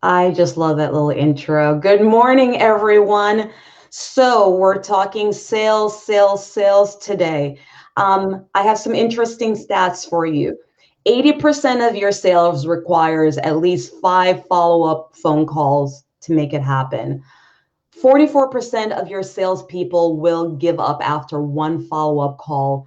I just love that little intro. Good morning, everyone. So, we're talking sales, sales, sales today. I have some interesting stats for you. 80% of your sales requires at least 5 follow-up phone calls to make it happen. 44% of your salespeople will give up after one follow-up call,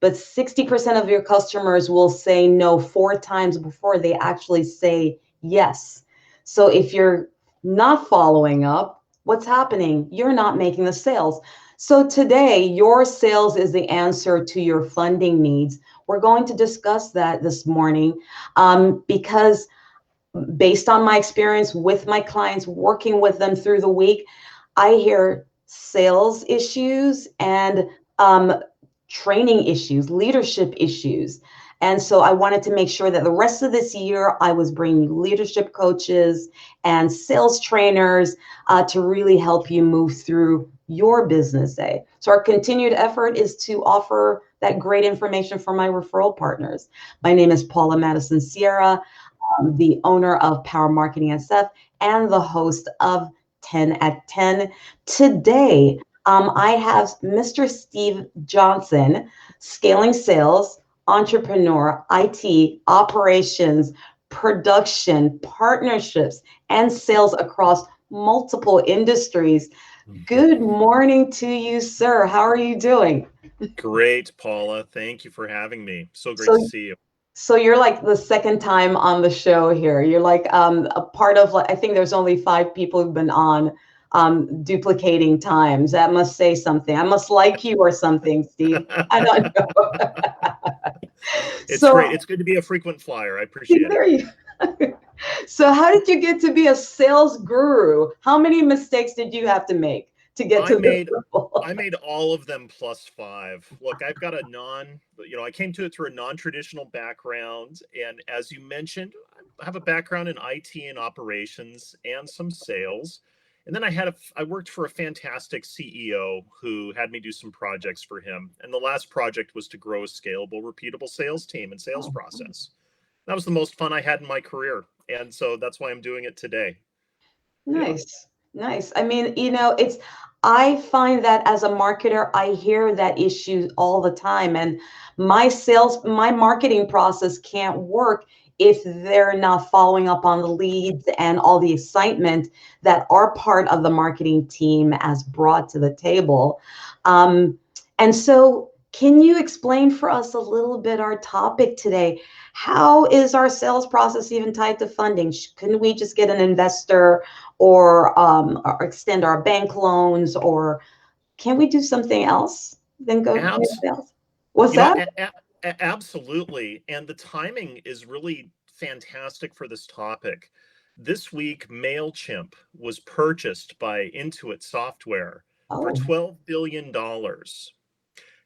but 60% of your customers will say no 4 times before they actually say yes. So if you're not following up, what's happening? You're not making the sales. So today, your sales is the answer to your funding needs. We're going to discuss that this morning because based on my experience with my clients, working with them through the week, I hear sales issues and training issues, leadership issues. And so I wanted to make sure that the rest of this year, I was bringing leadership coaches and sales trainers to really help you move through your business day. So our continued effort is to offer that great information for my referral partners. My name is Paula Mattisonsierra, the owner of Power Marketing SF and the host of 10 at 10. Today, I have Mr. Steve Johnson, scaling sales, entrepreneur, IT, operations, production, partnerships, and sales across multiple industries. Good morning to you, sir. How are you doing? Great, Paula. Thank you for having me. So great to So see you. So you're like the second time on the show here. You're like a part of like I think there's only 5 people who've been on duplicating times. That must say something. I must like you or something, Steve. I don't know. It's great. So It's good to be a frequent flyer. I appreciate it. there you. So how did you get to be a sales guru? How many mistakes did you have to make to get I to this made level? I made all of them +5. Look, I've got I came to it through a non-traditional background, and as you mentioned, I have a background in IT and operations and some sales. And then I worked for a fantastic CEO who had me do some projects for him. And the last project was to grow a scalable, repeatable sales team and sales Oh, process. That was the most fun I had in my career. And so that's why I'm doing it today. Yeah. nice, nice. I mean, I find that as a marketer, I hear that issue all the time. And my marketing process can't work if they're not following up on the leads and all the excitement that our part of the marketing team has brought to the table. Um, and so, can you explain for us a little bit our topic today? How is our sales process even tied to funding? Couldn't we just get an investor or extend our bank loans, or can we do something else than go make Abs- sales? What's You know, that? absolutely. And the timing is really fantastic for this topic. This week, MailChimp was purchased by Intuit Software for Oh, $12 billion.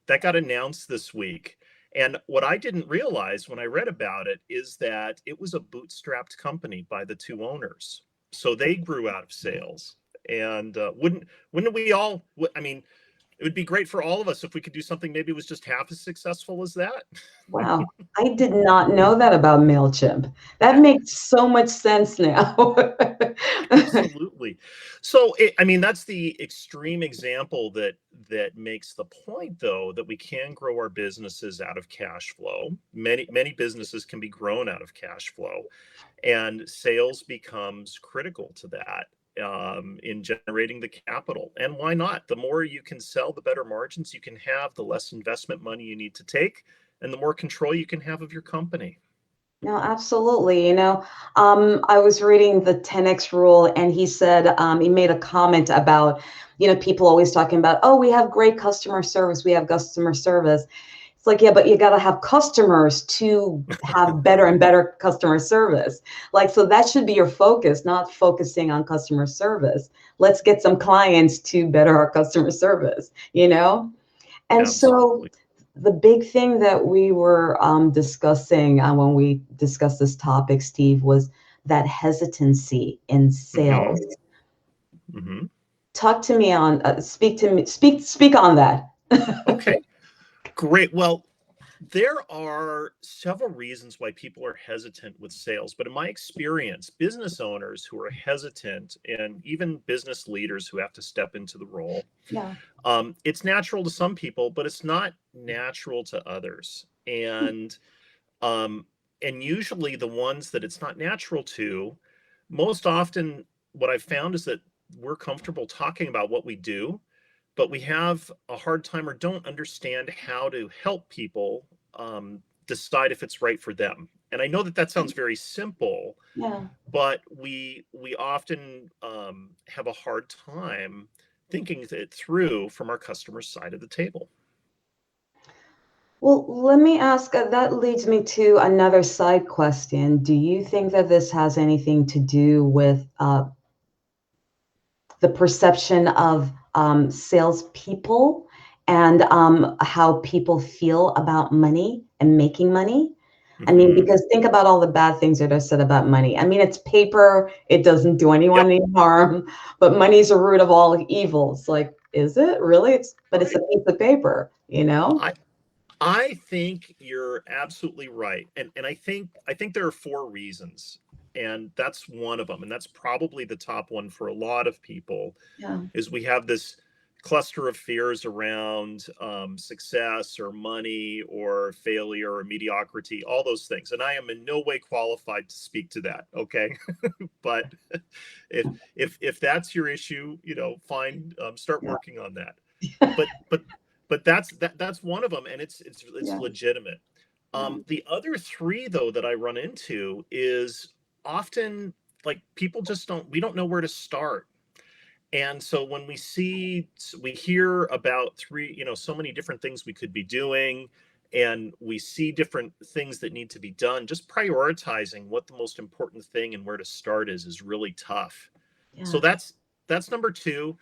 That got announced this week. And what I didn't realize when I read about it is that it was a bootstrapped company by the two owners. So they grew out of sales. And wouldn't we all? I mean, it would be great for all of us if we could do something maybe was just half as successful as that. wow. I did not know that about MailChimp. That Yeah, makes so much sense now. absolutely. So, I mean, that's the extreme example that makes the point, though, that we can grow our businesses out of cash flow. Many businesses can be grown out of cash flow, and sales becomes critical to that in generating the capital. And why not? The more you can sell, the better margins you can have, the less investment money you need to take, and the more control you can have of your company. No, absolutely. I was reading the 10X rule, and he said, he made a comment about, people always talking about, oh, we have great customer service. We have customer service. It's like, yeah, but you got to have customers to have better and better customer service. Like, so that should be your focus, not focusing on customer service. Let's get some clients to better our customer service, you know? And so Absolutely. the big thing that we were discussing when we discussed this topic, Steve, was that hesitancy in sales. Hmm. Hmm. Talk to me on, speak to me, speak on that. Okay, great. Well, There are several reasons why people are hesitant with sales, but in my experience, business owners who are hesitant and even business leaders who have to step into the role, Yeah. it's natural to some people, but it's not natural to others. Um, and usually the ones that it's not natural to, most often what I've found is that we're comfortable talking about what we do, but we have a hard time or don't understand how to help people decide if it's right for them. And I know that that sounds very simple, Yeah. but we often have a hard time thinking it through from our customer's side of the table. Well, let me ask, that leads me to another side question. Do you think that this has anything to do with the perception of salespeople and how people feel about money and making money? I mean, Hmm. because think about all the bad things that are said about money. I mean, it's paper, it doesn't do anyone Yep. any harm, but money's the root of all evils. Like, is it really? But it's a Right. piece of paper, you know? I I think you're absolutely right. And I think there are four reasons. And that's one of them. And that's probably the top one for a lot of people Yeah. is we have this cluster of fears around success or money or failure or mediocrity, all those things. And I am in no way qualified to speak to that. Okay. But if that's your issue, fine, start Yeah. working on that. But that's one of them, and it's Yeah. legitimate. Yeah. The other three though that I run into is often like people just we don't know where to start. And so when we hear about so many different things we could be doing, and we see different things that need to be done, just prioritizing what the most important thing and where to start is really tough. So Yeah. that's number two.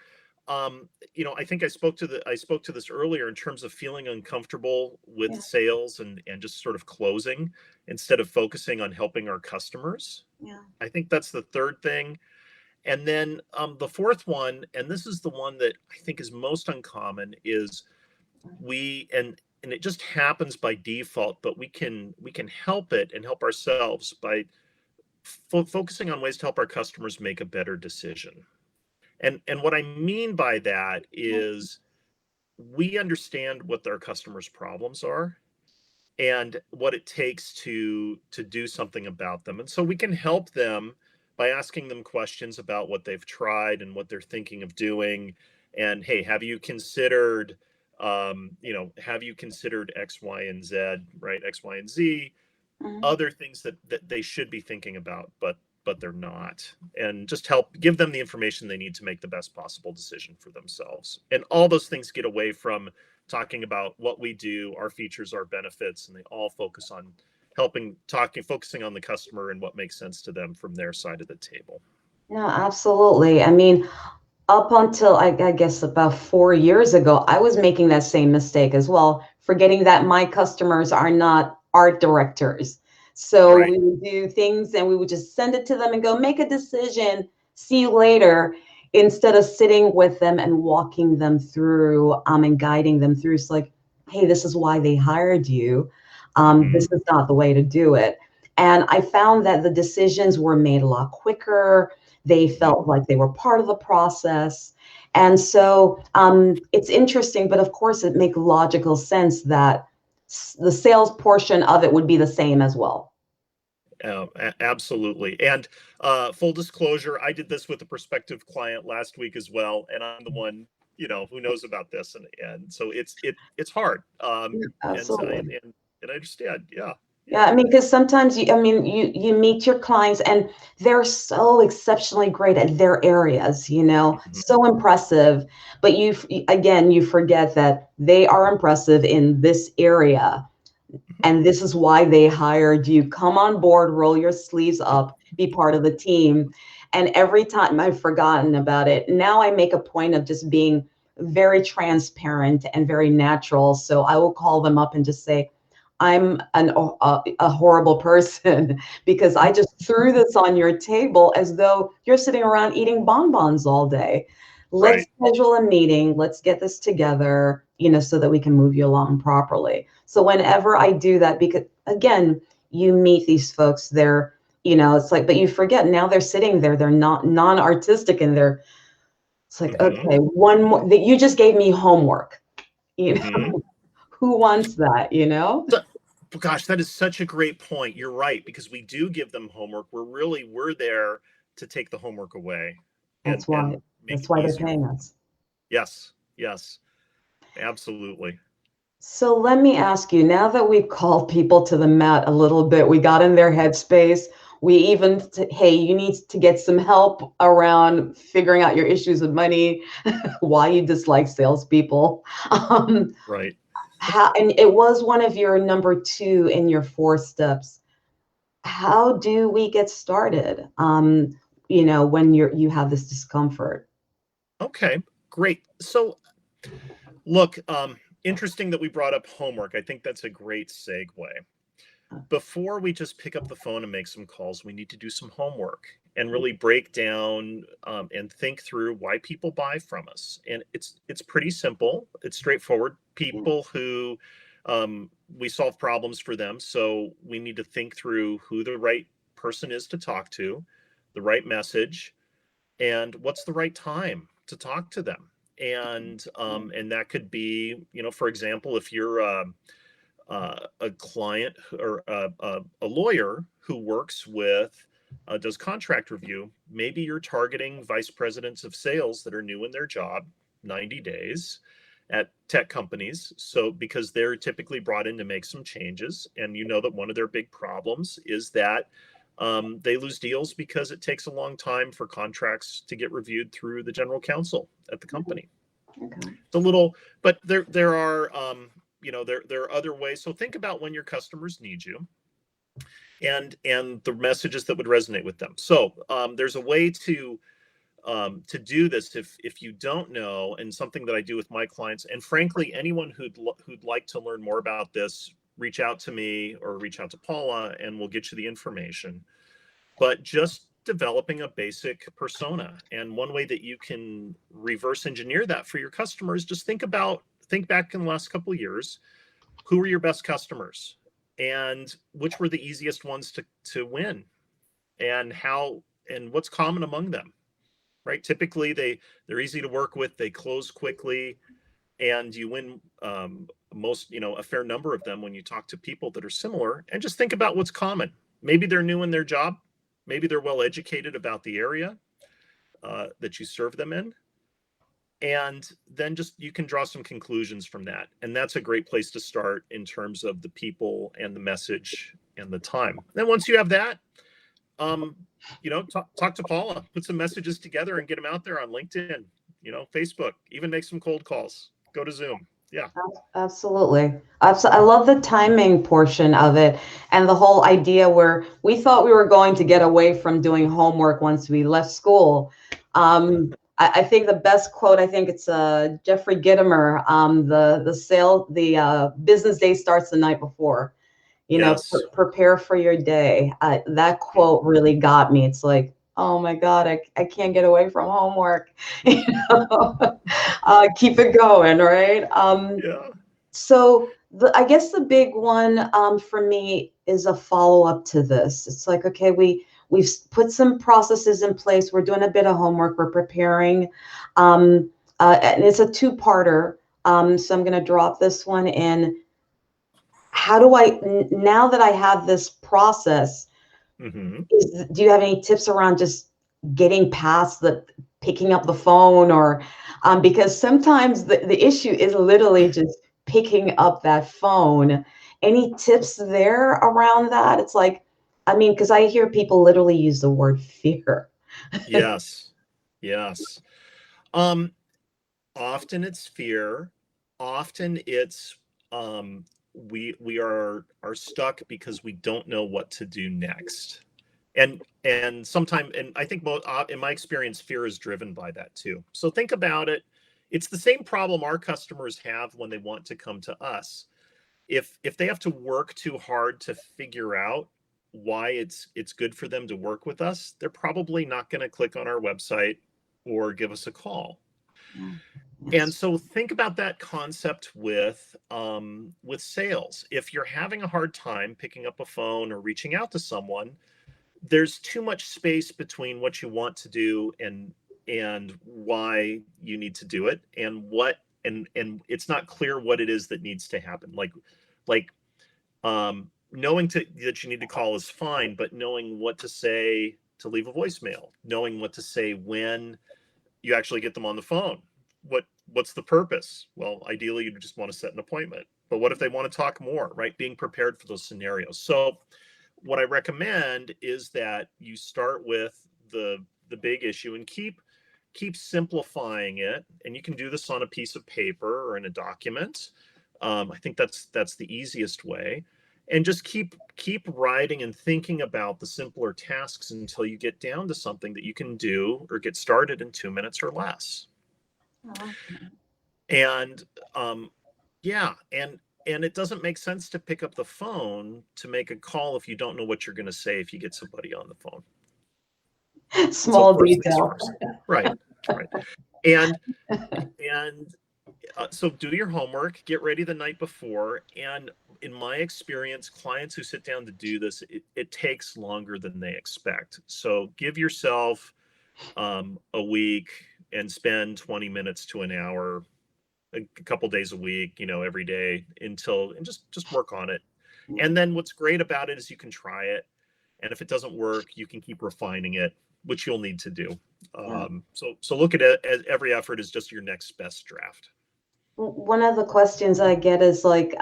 I think I spoke to this earlier in terms of feeling uncomfortable with Yeah. sales and just sort of closing instead of focusing on helping our customers. Yeah. I think that's the third thing. And then the fourth one, and this is the one that I think is most uncommon, is and it just happens by default, but we can help it and help ourselves by focusing on ways to help our customers make a better decision. And what I mean by that Yeah. is we understand what their customers' problems are and what it takes to do something about them. And so we can help them by asking them questions about what they've tried and what they're thinking of doing. And hey, have you considered X, Y, and Z, right? X, Y, and Z, Mhm. other things that they should be thinking about, but they're not, and just help give them the information they need to make the best possible decision for themselves. And all those things get away from talking about what we do, our features, our benefits, and they all focus on focusing on the customer and what makes sense to them from their side of the table. No, absolutely. I mean, up until I guess about 4 years ago, I was making that same mistake as well, forgetting that my customers are not art directors. So Right. we would do things and we would just send it to them and go, make a decision, see you later, instead of sitting with them and walking them through and guiding them through. It's like, hey, this is why they hired you. This Hmm. is not the way to do it. And I found that the decisions were made a lot quicker. They Hmm. felt like they were part of the process. And so it's interesting, but of course, it makes logical sense that the sales portion of it would be the same as well. Absolutely. And full disclosure, I did this with a prospective client last week as well, and I'm the one who knows about this, and so it's hard. Yeah, And so absolutely. and I understand. Yeah. Yeah, I Yeah. mean, because sometimes you meet your clients and they're so exceptionally great at their areas, Mhm. so impressive. But again, you forget that they are impressive in this area. And this is why they hired you. Come on board, roll your sleeves up, be part of the team. And every time I've forgotten about it, now I make a point of just being very transparent and very natural. So I will call them up and just say, I'm a horrible person because I just threw this on your table as though you're sitting around eating bonbons all day. Let's Right. schedule a meeting. Let's get this together, so that we can move you along properly. So whenever I do that, because again, you meet these folks, it's like, but you forget now they're sitting there, they're not non-artistic and it's like, Mm-hmm. okay, one more that you just gave me homework. You Mm-hmm. know, who wants that? So, gosh, that is such a great point. You're right, because we do give them homework. We're there to take the homework away That's and why. make That's it why they're easier paying for them. us. Yes, yes, absolutely. So let me ask you, now that we've called people to the mat a little bit, we got in their headspace, we even, hey, you need to get some help around figuring out your issues with money, why you dislike salespeople. Um, Right. and it was one of your number two in your 4 steps. How do we get started? When you have this discomfort. Okay, great. So, look, interesting that we brought up homework. I think that's a great segue. Before we just pick up the phone and make some calls, we need to do some homework and really break down and think through why people buy from us. And it's pretty simple. It's straightforward. Yeah. People who we solve problems for them, so we need to think through who the right person is to talk to, the right message, and what's the right time to talk to them. And that could be, for example, if you're a client or a lawyer who works with does contract review, maybe you're targeting vice presidents of sales that are new in their job, 90 days at tech companies. So because they're typically brought in to make some changes, and you know that one of their big problems is that they lose deals because it takes a long time for contracts to get reviewed through the general counsel at the company. Okay. It's a little, but there are there are other ways. So think about when your customers need you, and the messages that would resonate with them. So there's a way to do this if you don't know, and something that I do with my clients, and frankly, anyone who'd like to learn more about this, reach out to me or reach out to Paula, and we'll get you the information. But just developing a basic persona, and one way that you can reverse engineer that for your customers, just think back in the last couple of years, who were your best customers and which were the easiest ones to win, and how, and what's common among them, right? Typically they're easy to work with, they close quickly, and you win most, a fair number of them when you talk to people that are similar. And just think about what's common. Maybe they're new in their job, maybe they're well educated about the area that you serve them in, and then just you can draw some conclusions from that. And that's a great place to start in terms of the people and the message and the time. Then once you have that, um talk to Paula, put some messages together and get them out there on LinkedIn, Facebook, even make some cold calls, go to Zoom. Yeah. Absolutely. I love the timing portion of it and the whole idea where we thought we were going to get away from doing homework once we left school. I think the best quote, I think it's Jeffrey Gitomer, the business day starts the night before. Yes. Prepare for your day. That quote really got me. It's like, oh my God, I can't get away from homework. You know? Keep it going, right? Yeah. So I guess the big one for me is a follow up to this. It's like, okay, we've put some processes in place. We're doing a bit of homework. We're preparing, and it's a two-parter. So I'm going to drop this one in. How do now that I have this process, Hmm. do you have any tips around just getting past the picking up the phone or because sometimes the issue is literally just picking up that phone. Any tips there around that? It's like, I mean, because I hear people literally use the word fear. Yes. Yes. um Often it's fear, often it's we are stuck because we don't know what to do next. And sometimes, and I think most in my experience, fear is driven by that too. So think about it. It's the same problem our customers have when they want to come to us. If they have to work too hard to figure out why it's good for them to work with us, they're probably not going to click on our website or give us a call. And Yes. so think about that concept with sales. If you're having a hard time picking up a phone or reaching out to someone, there's too much space between what you want to do and why you need to do it, and it's not clear what it is that needs to happen. Like knowing that you need to call is fine, but knowing what to say to leave a voicemail, knowing what to say when you actually get them on the phone. What's the purpose? Well, ideally you just want to set an appointment. But what if they want to talk more, right? Being prepared for those scenarios. So what I recommend is that you start with the big issue and keep simplifying it. And you can do this on a piece of paper or in a document. I think that's the easiest way. And just keep writing and thinking about the simpler tasks until you get down to something that you can do or get started in 2 minutes or less. Oh, And yeah, and it doesn't make sense to pick up the phone to make a call if you don't know what you're going to say if you get somebody on the phone. So small first things detail. first. Right, right. And and so do your homework, get ready the night before. And in my experience, clients who sit down to do this, it takes longer than they expect. So give yourself a week and spend 20 minutes to an hour a couple days a week, every day and just work on it. And then what's great about it is you can try it. And if it doesn't work, you can keep refining it, which you'll need to do. Yeah. So look at it as every effort is just your next best draft. One of the questions I get is like,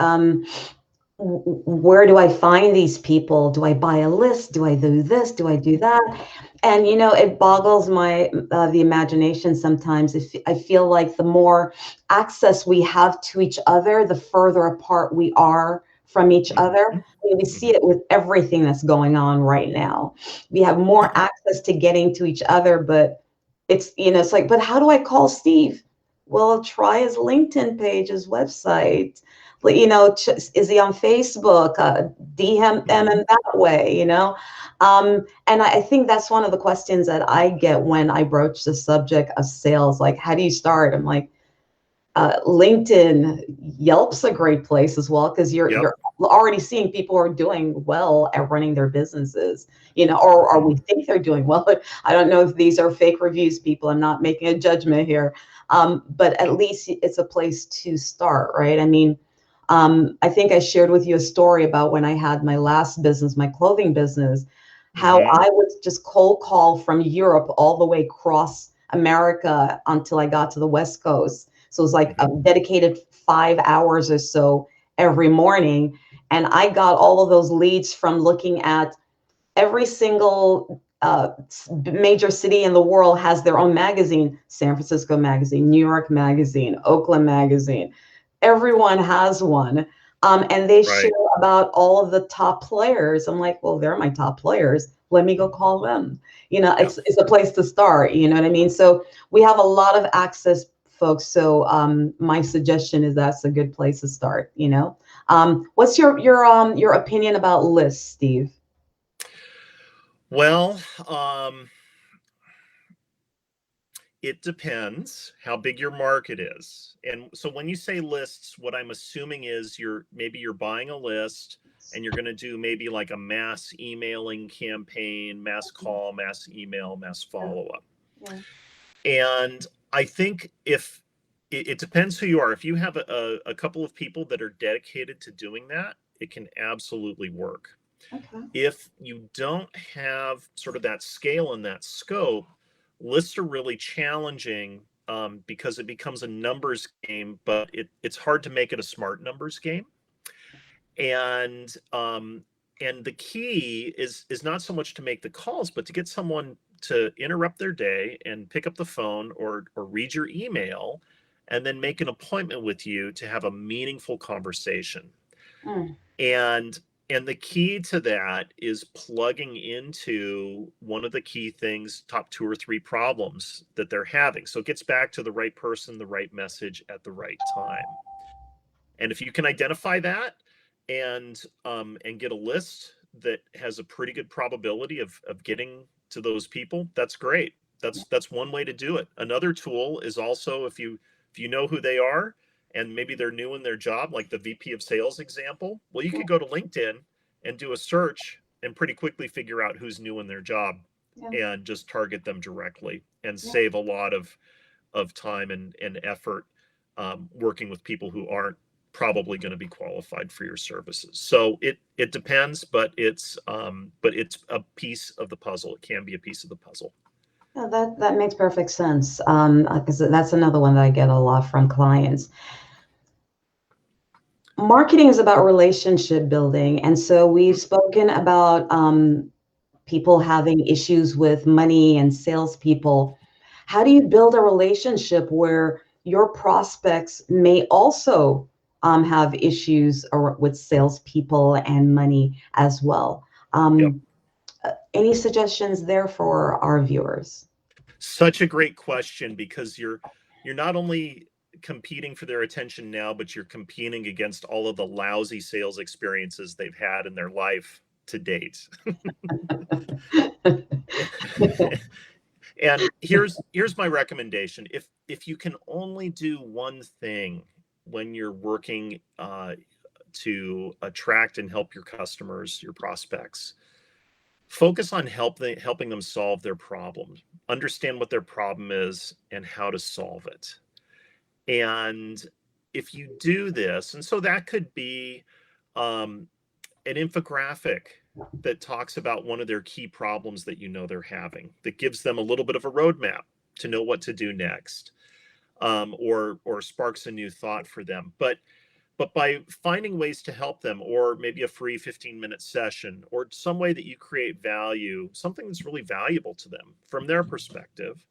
where do I find these people? Do I buy a list? Do I do this? Do I do that? And it boggles my the imagination sometimes. If I feel like the more access we have to each other, the further apart we are from each Mm-hmm. other. I mean, we see Mm-hmm. it with everything that's going on right now. We have more access to getting to each other, but it's like, but how do I call Steve? Well, try his LinkedIn page, his website. Is he on Facebook? DM him Mm-hmm. in that way. And I think that's one of the questions that I get when I broach the subject of sales. Like, how do you start? I'm like, LinkedIn, Yelp's a great place as well because Yep. you're already seeing people who are doing well at running their businesses, or Mm-hmm. we think they're doing well. I don't know if these are fake reviews, people. I'm not making a judgment here, but at least it's a place to start, right? I mean, I think I shared with you a story about when I had my last business, my clothing business, how Mm-hmm. I would just cold call from Europe all the way across America until I got to the West Coast. So it was like a Mm-hmm. dedicated 5 hours or so every morning. And I got all of those leads from looking at every single major city in the world has their own magazine. San Francisco magazine, New York magazine, Oakland magazine. Everyone has one. And they share Right. about all of the top players. I'm like, well, they're my top players. Let me go call them. Yep. It's a place to start. You know what I mean? So we have a lot of access, folks. So my suggestion is that's a good place to start. What's your opinion about lists, Steve? Well, it depends how big your market is. And so when you say lists, what I'm assuming is you're buying a list and you're going to do maybe like a mass emailing campaign, mass call, mass email, mass follow up. Yeah. And I think if it depends who you are. If you have a couple of people that are dedicated to doing that, it can absolutely work. Okay. If you don't have sort of that scale and that scope, lists are really challenging because it becomes a numbers game, but it's hard to make it a smart numbers game. And the key is not so much to make the calls, but to get someone to interrupt their day and pick up the phone or read your email and then make an appointment with you to have a meaningful conversation. Mm. And the key to that is plugging into one of the key things, top two or three problems that they're having. So it gets back to the right person, the right message at the right time. And if you can identify that and get a list that has a pretty good probability of getting to those people, that's great. That's one way to do it. Another tool is also if you know who they are and maybe they're new in their job, like the VP of sales example, well, you could go to LinkedIn and do a search and pretty quickly figure out who's new in their job Yeah. and just target them directly and Yeah. save a lot of time and effort working with people who aren't probably going to be qualified for your services. So it depends, but it's a piece of the puzzle. It can be a piece of the puzzle. Yeah, that makes perfect sense. Because that's another one that I get a lot from clients. Marketing is about relationship building, and so we've spoken about people having issues with money and salespeople. How do you build a relationship where your prospects may also have issues with salespeople and money as well? Yep. Any suggestions there for our viewers? Such a great question, because you're not only competing for their attention now, but you're competing against all of the lousy sales experiences they've had in their life to date. And here's my recommendation. If you can only do one thing when you're working to attract and help your customers, your prospects, focus on helping them solve their problems, understand what their problem is and how to solve it. And if you do this, and so that could be um, an infographic that talks about one of their key problems that they're having, that gives them a little bit of a roadmap to know what to do next, or sparks a new thought for them. But by finding ways to help them, or maybe a free 15-minute session, or some way that you create value, something that's really valuable to them from their perspective,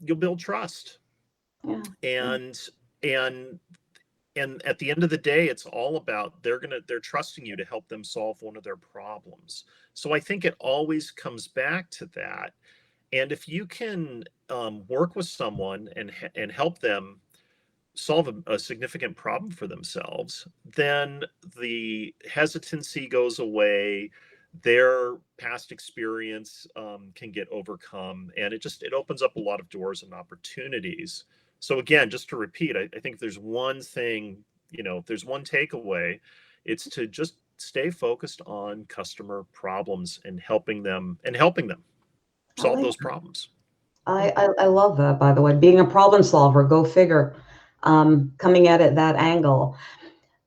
you'll build trust. Yeah. And and and at the end of the day, it's all about they're trusting you to help them solve one of their problems. So I think it always comes back to that. And if you can work with someone and help them solve a significant problem for themselves, then the hesitancy goes away. Their past experience can get overcome, and it opens up a lot of doors and opportunities. So again, just to repeat, I think if there's one thing, if there's one takeaway, it's to just stay focused on customer problems and helping them I solve like those problems. I love that, by the way. Being a problem solver, go figure. Coming at it that angle.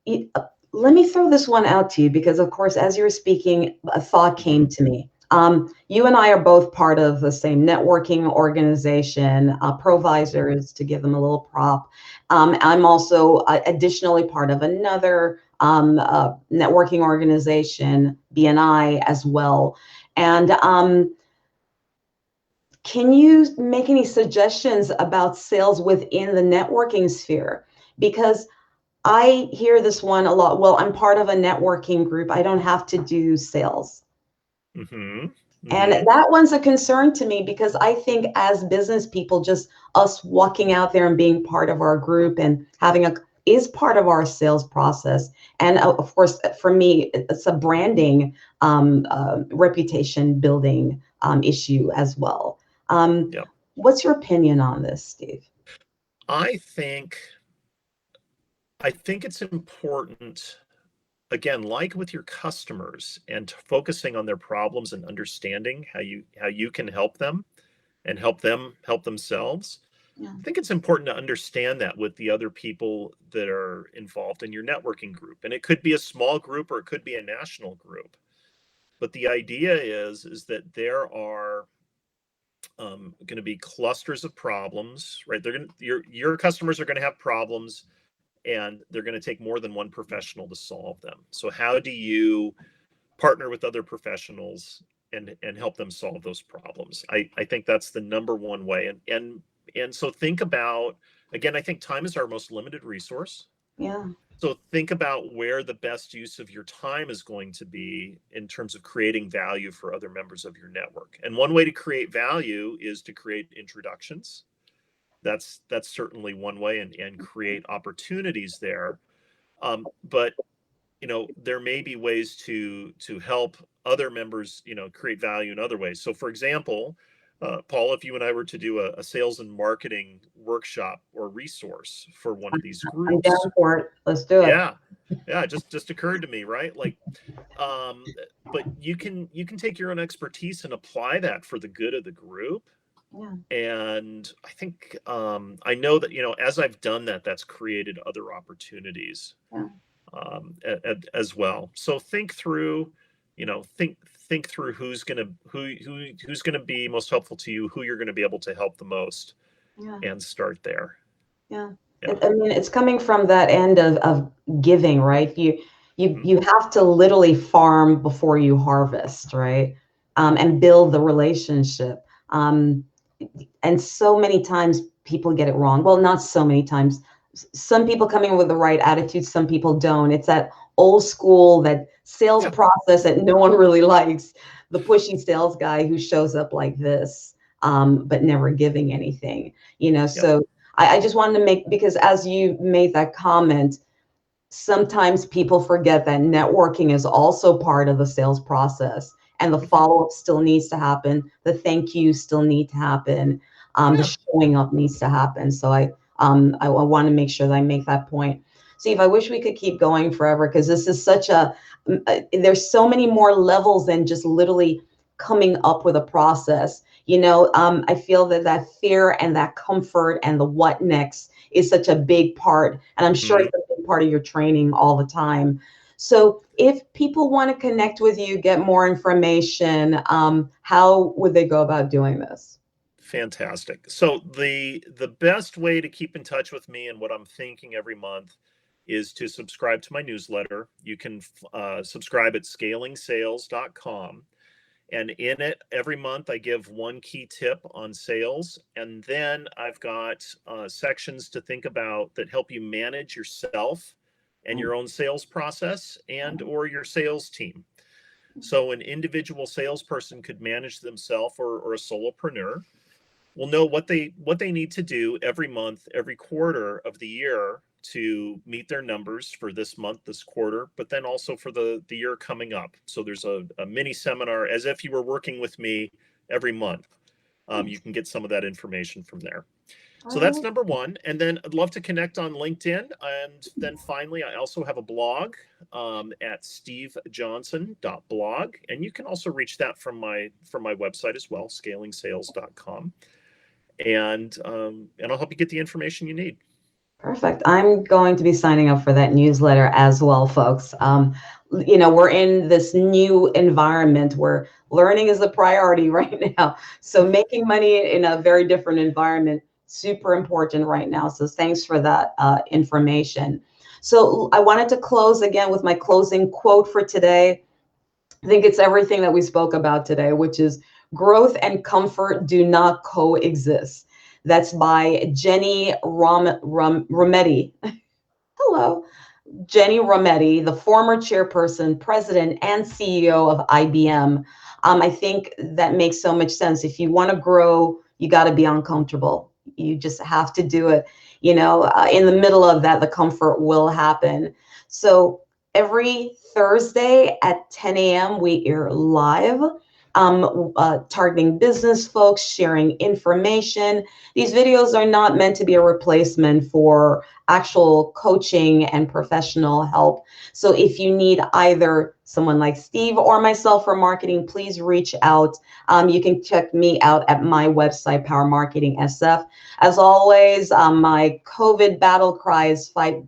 Let me throw this one out to you because, of course, as you were speaking, a thought came to me. You and I are both part of the same networking organization, Provisors, to give them a little prop. I'm also additionally part of another networking organization, BNI, as well. And can you make any suggestions about sales within the networking sphere? Because I hear this one a lot. Well, I'm part of a networking group. I don't have to do sales. Mm-hmm. And Mm-hmm. that one's a concern to me because I think as business people, just us walking out there and being part of our group and having is part of our sales process. And of course, for me, it's a branding, reputation building issue as well. Um, Yep. what's your opinion on this, Steve? I think it's important, again, like with your customers, and focusing on their problems and understanding how you can help them and help them help themselves. Yeah. I think it's important to understand that with the other people that are involved in your networking group. And it could be a small group or it could be a national group. But the idea is that there are going to be clusters of problems, right? Your customers are going to have problems, and they're going to take more than one professional to solve them. So how do you partner with other professionals and help them solve those problems? I think that's the number one way. And so think about, again, I think time is our most limited resource. Yeah. So think about where the best use of your time is going to be in terms of creating value for other members of your network. And one way to create value is to create introductions. That's certainly one way, and create opportunities there. But there may be ways to help other members create value in other ways. So for example, Paul, if you and I were to do a sales and marketing workshop or resource for one of these I'm groups, down for it. Let's do it. yeah, yeah, just occurred to me, right? Like, but you can take your own expertise and apply that for the good of the group. Yeah. And I think I know that as I've done that, that's created other opportunities Yeah. as well. So think through, think through who's gonna be most helpful to you, who you're going to be able to help the most, Yeah. and start there. Yeah. Yeah. I mean, it's coming from that end of giving, right? You have to literally farm before you harvest, right? And build the relationship. And so many times people get it wrong. Well, not so many times. Some people come in with the right attitude, some people don't. It's that old school, that sales Yeah. process that no one really likes. The pushy sales guy who shows up like this, but never giving anything, Yep. So I just wanted to make, because as you made that comment, sometimes people forget that networking is also part of the sales process, and the Mhm. follow-up still needs to happen. The thank you still need to happen. The Yeah. showing up needs to happen. So I want to make sure that I make that point. Steve, I wish we could keep going forever, because this is such there's so many more levels than just literally coming up with a process. I feel that fear and that comfort and the what next is such a big part. And I'm sure Mhm. it's a big part of your training all the time. So if people want to connect with you, get more information, how would they go about doing this? Fantastic. So the best way to keep in touch with me and what I'm thinking every month is to subscribe to my newsletter. You can subscribe at scalingsales.com. And in it, every month, I give one key tip on sales. And then I've got sections to think about that help you manage yourself and your own sales process and or your sales team. So an individual salesperson could manage themselves, or a solopreneur will know what they need to do every month, every quarter of the year to meet their numbers for this month, this quarter, but then also for the year coming up. So there's a mini seminar, as if you were working with me every month. You can get some of that information from there. So that's Oh, number one. And then I'd love to connect on LinkedIn. And then finally, I also have a blog at stevejohnson.blog. And you can also reach that from my website as well, scalingsales.com. And I'll help you get the information you need. perfect. I'm going to be signing up for that newsletter as well, folks. We're in this new environment where learning is the priority right now. So making money in a very different environment, super important right now. So thanks for that information. So I wanted to close again with my closing quote for today. I think it's everything that we spoke about today, which is growth and comfort do not coexist. That's by Jenny Rometty. Hello. Jenny Rometty, the former chairperson, president, and CEO of IBM. I think that makes so much sense. If you want to grow, you got to be uncomfortable. You just have to do it. In the middle of that, the comfort will happen. So every Thursday at 10 a.m., we are live, targeting business folks, sharing information. These videos are not meant to be a replacement for actual coaching and professional help. So if you need either someone like Steve or myself for marketing, please reach out. You can check me out at my website, Power Marketing SF. As always, my COVID battle cry is fight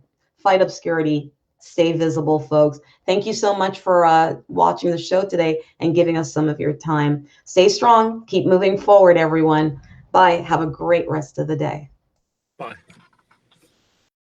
obscurity, stay visible, folks. Thank you so much for watching the show today and giving us some of your time. Stay strong, keep moving forward, everyone. Bye. Have a great rest of the day.